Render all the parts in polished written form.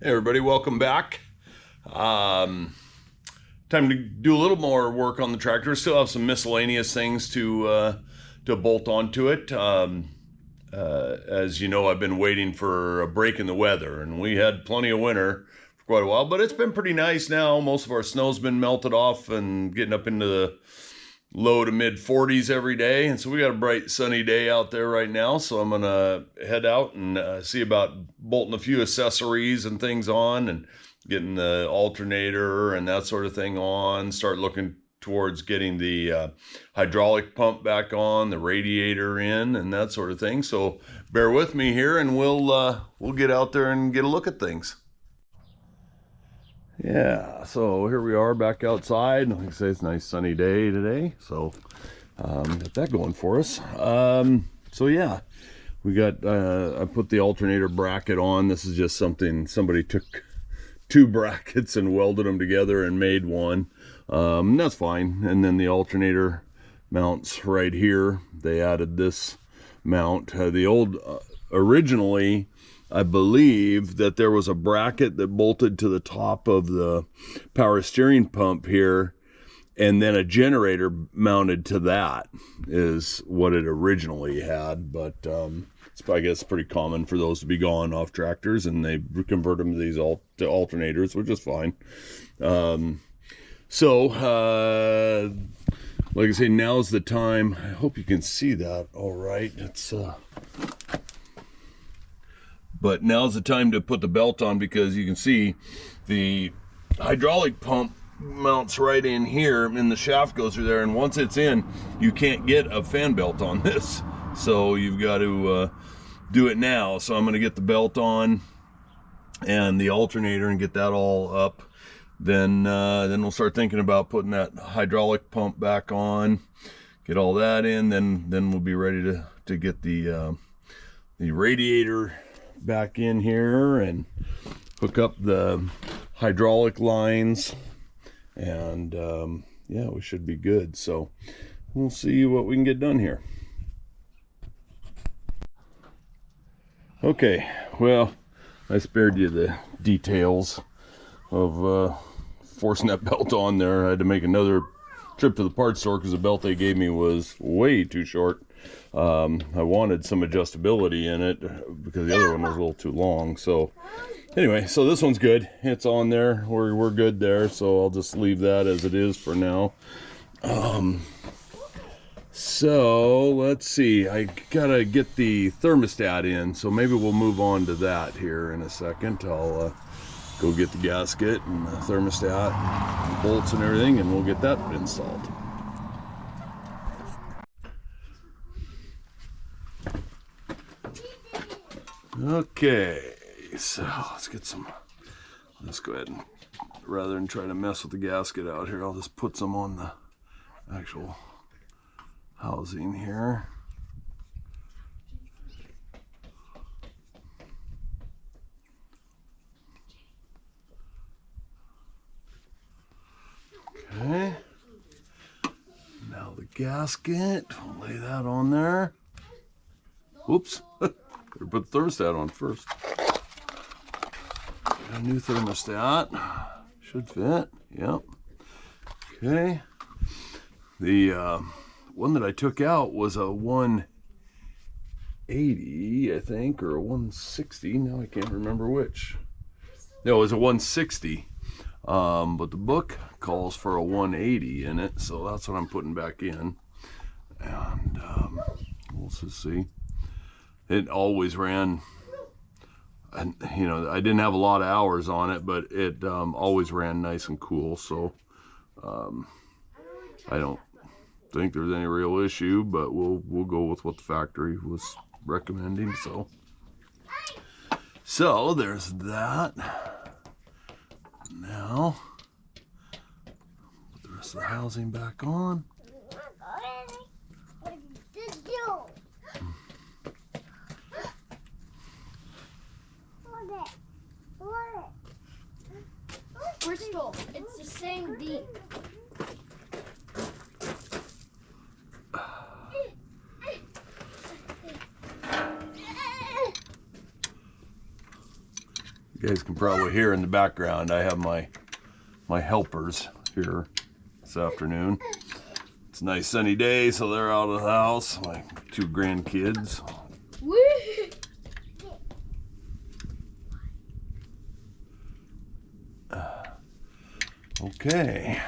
Hey everybody, welcome back. Time to do a little more work on the tractor. Still have some miscellaneous things to bolt onto it. As you know, I've been waiting for a break in the weather, and we had plenty of winter for quite a while. But it's been pretty nice now. Most of our snow's been melted off and getting up into the low to mid 40s every day, and so we got a bright sunny day out there right now. So I'm gonna head out and see about bolting a few accessories and things on, and getting the alternator and that sort of thing on. Start looking towards getting the hydraulic pump back on, the radiator in, and that sort of thing. So bear with me here, and we'll get out there and get a look at things. Yeah, so here we are back outside. Like I say, it's a nice sunny day today, so got that going for us. So yeah, we got, I put the alternator bracket on. This is just something, somebody took two brackets and welded them together and made one. That's fine. And then the alternator mounts right here. They added this mount. The old, originally, I believe that there was a bracket that bolted to the top of the power steering pump here, and then a generator mounted to that is what it originally had. But it's, I guess, pretty common for those to be gone off tractors, and they convert them to these to alternators, which is fine. Like I say, now's the time. I hope you can see that all right. It's but now's the time to put the belt on, because you can see the hydraulic pump mounts right in here and the shaft goes through there, and once it's in, you can't get a fan belt on this, so you've got to do it now. So I'm going to get the belt on and the alternator and get that all up. Then we'll start thinking about putting that hydraulic pump back on, get all that in, then we'll be ready to get the radiator back in here and hook up the hydraulic lines, and yeah, we should be good. So we'll see what we can get done here. Okay, well, I spared you the details of forcing that belt on there. I had to make another trip to the parts store because the belt they gave me was way too short. I wanted some adjustability in it because the other one was a little too long. So anyway, so this one's good. It's on there. We're good there. So I'll just leave that as it is for now. So let's see. I gotta get the thermostat in. So maybe we'll move on to that here in a second. I'll go get the gasket and the thermostat and bolts and everything, and we'll get that installed. Okay, so let's go ahead and, rather than try to mess with the gasket out here, I'll just put some on the actual housing here. Okay, now the gasket, we'll lay that on there. Whoops. Better put the thermostat on first. Got a new thermostat. Should fit. Yep. Okay. The one that I took out was a 180, I think, or a 160. Now I can't remember which. No, it was a 160. But the book calls for a 180 in it, so that's what I'm putting back in. And we'll just see. It always ran, and you know, I didn't have a lot of hours on it, but it always ran nice and cool. So I don't think there's any real issue, but we'll go with what the factory was recommending. So there's that. Now put the rest of the housing back on. Crystal, it's the same deep. You guys can probably hear in the background, I have my helpers here this afternoon. It's a nice sunny day, so they're out of the house. My 2 grandkids. Woo! Okay,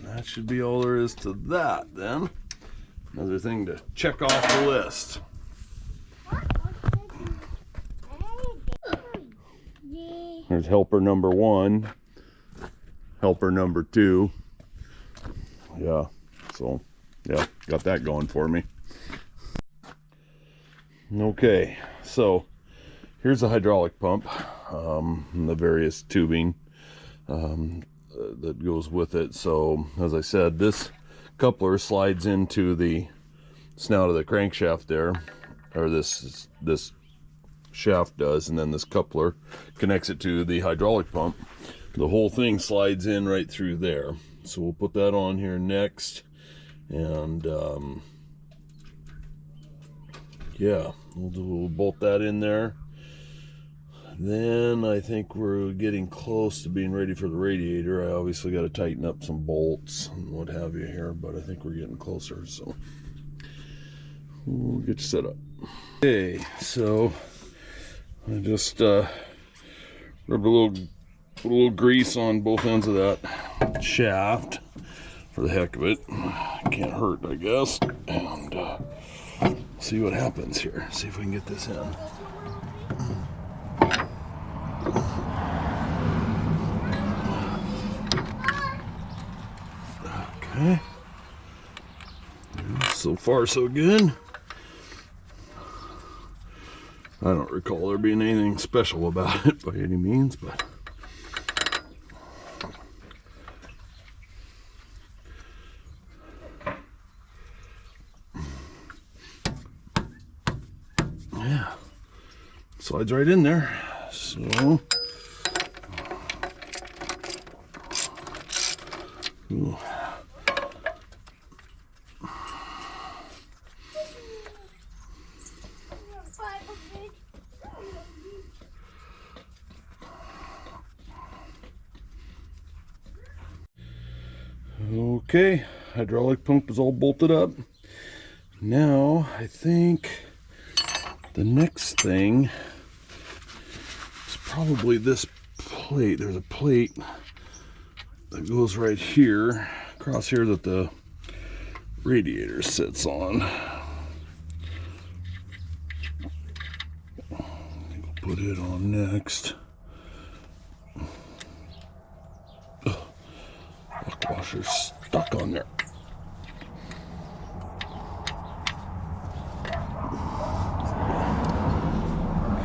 that should be all there is to that then. Another thing to check off the list. There's helper number 1, helper number 2. Yeah, so yeah, got that going for me. Okay, so here's the hydraulic pump, and the various tubing that goes with it. So as I said, this coupler slides into the snout of the crankshaft there, or this shaft does, and then this coupler connects it to the hydraulic pump. The whole thing slides in right through there. So we'll put that on here next, and yeah, we'll bolt that in there. Then I think we're getting close to being ready for the radiator. I obviously got to tighten up some bolts and what have you here, but I think we're getting closer, so we'll get you set up. Okay, so I just rubbed a little grease on both ends of that shaft for the heck of it. Can't hurt, I guess. And see what happens here. See if we can get this in. Okay. So far, so good. I don't recall there being anything special about it by any means, but yeah, slides right in there. So ooh. Okay, hydraulic pump is all bolted up. Now I think the next thing is probably this plate. There's a plate that goes right here, across here, that the radiator sits on. We'll put it on next. Lock washer's stuck on there.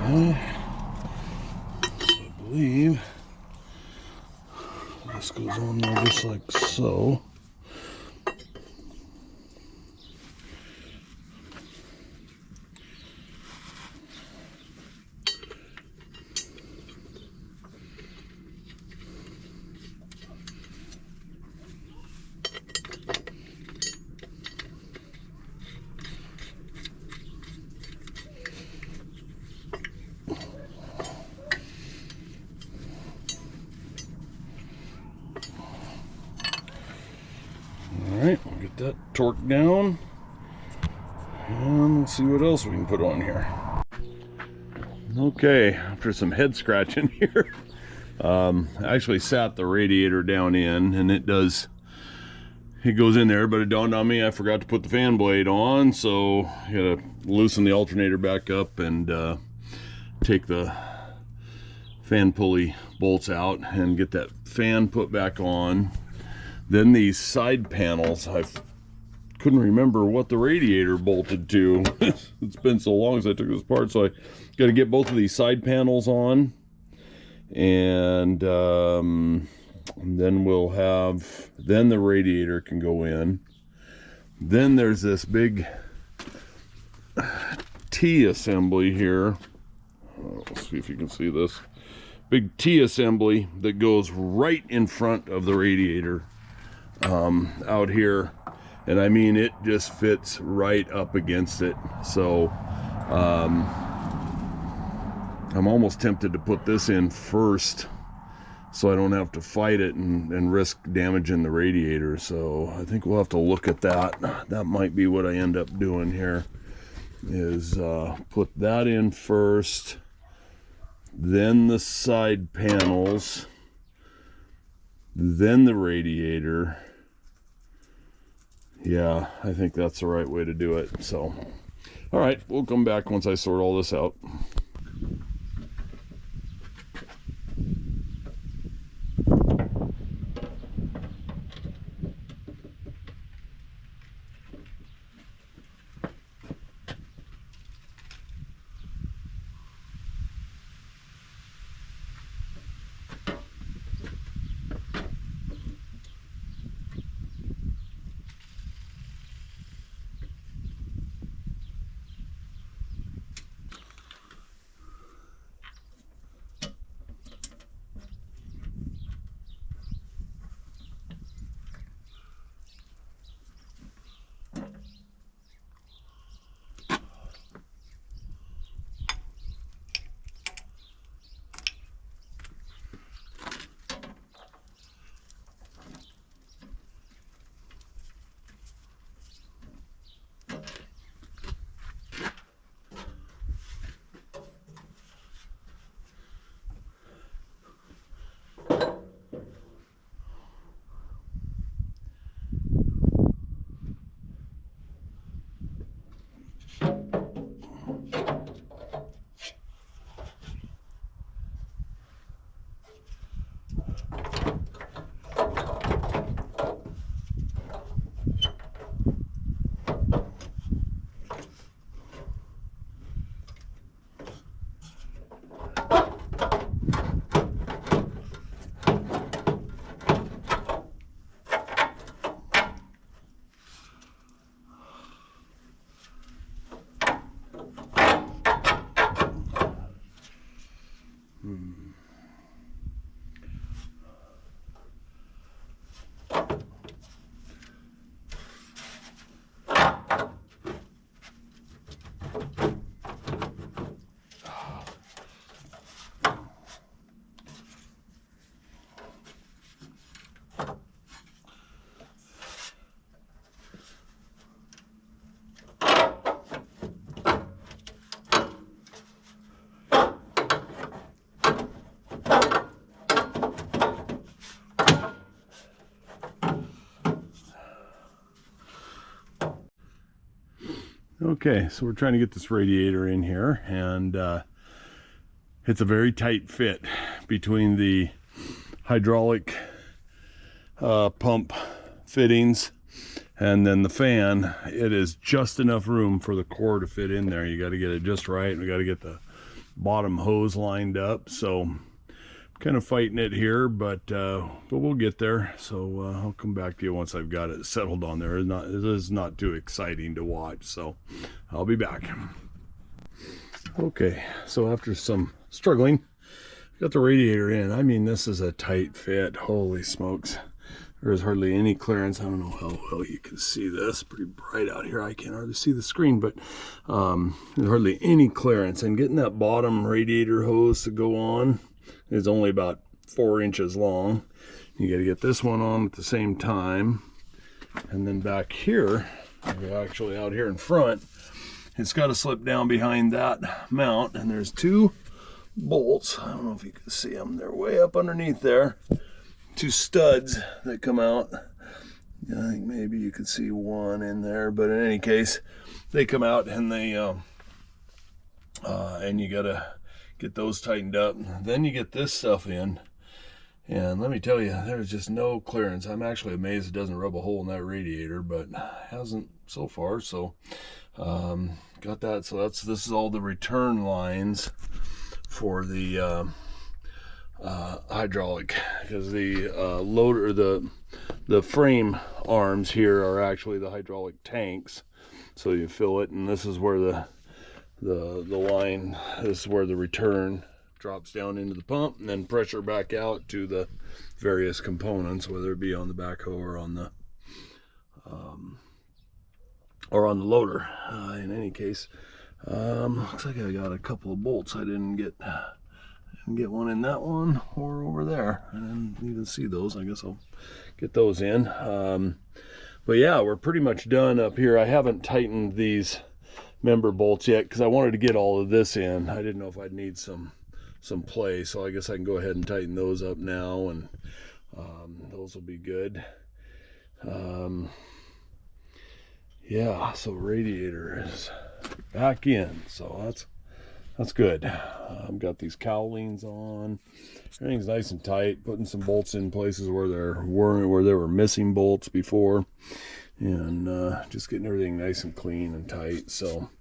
Okay. So I believe this goes on there just like so. Alright, we'll get that torqued down, and we'll see what else we can put on here. Okay, after some head scratching here, I actually sat the radiator down in, and it goes in there, but it dawned on me I forgot to put the fan blade on, so I gotta loosen the alternator back up and take the fan pulley bolts out and get that fan put back on. Then these side panels, I couldn't remember what the radiator bolted to. It's been so long since I took this apart, so I got to get both of these side panels on, and then we'll have, then the radiator can go in. Then there's this big T assembly here. Let's see if you can see this. Big T assembly that goes right in front of the radiator. Out here, and I mean it just fits right up against it, so I'm almost tempted to put this in first so I don't have to fight it and risk damaging the radiator. So I think we'll have to look at that. That might be what I end up doing here, is put that in first, then the side panels, then the radiator. Yeah, I think that's the right way to do it. So, all right, we'll come back once I sort all this out. Okay, so we're trying to get this radiator in here, and it's a very tight fit between the hydraulic pump fittings and then the fan. It is just enough room for the core to fit in there. You got to get it just right, and we got to get the bottom hose lined up. So I'm kind of fighting it here, but we'll get there. So I'll come back to you once I've got it settled on there. It is not too exciting to watch, so I'll be back. Okay, so after some struggling, got the radiator in. I mean, this is a tight fit. Holy smokes. There's hardly any clearance. I don't know how well you can see this. Pretty bright out here. I can't hardly see the screen, but there's hardly any clearance. And getting that bottom radiator hose to go on is only about 4 inches long. You got to get this one on at the same time. And then back here, actually out here in front, it's got to slip down behind that mount. And there's 2 bolts. I don't know if you can see them. They're way up underneath there. 2 studs that come out. I think maybe you could see one in there, but in any case, they come out, and they and you gotta get those tightened up. Then you get this stuff in, and let me tell you, there's just no clearance. I'm actually amazed it doesn't rub a hole in that radiator, but hasn't so far. So got that. So this is all the return lines for the hydraulic, because the loader, the frame arms here are actually the hydraulic tanks. So you fill it, and this is where the line, this is where the return drops down into the pump, and then pressure back out to the various components, whether it be on the backhoe or on the loader. In any case, Looks like I got a couple of bolts I didn't get one in that one or over there. I didn't even see those. I guess I'll get those in. But yeah, we're pretty much done up here. I haven't tightened these member bolts yet because I wanted to get all of this in. I didn't know if I'd need some play, so I guess I can go ahead and tighten those up now, and those will be good. Yeah, so radiator is back in, so that's good. I've got these cowlings on. Everything's nice and tight. Putting some bolts in places where there were missing bolts before, and just getting everything nice and clean and tight. So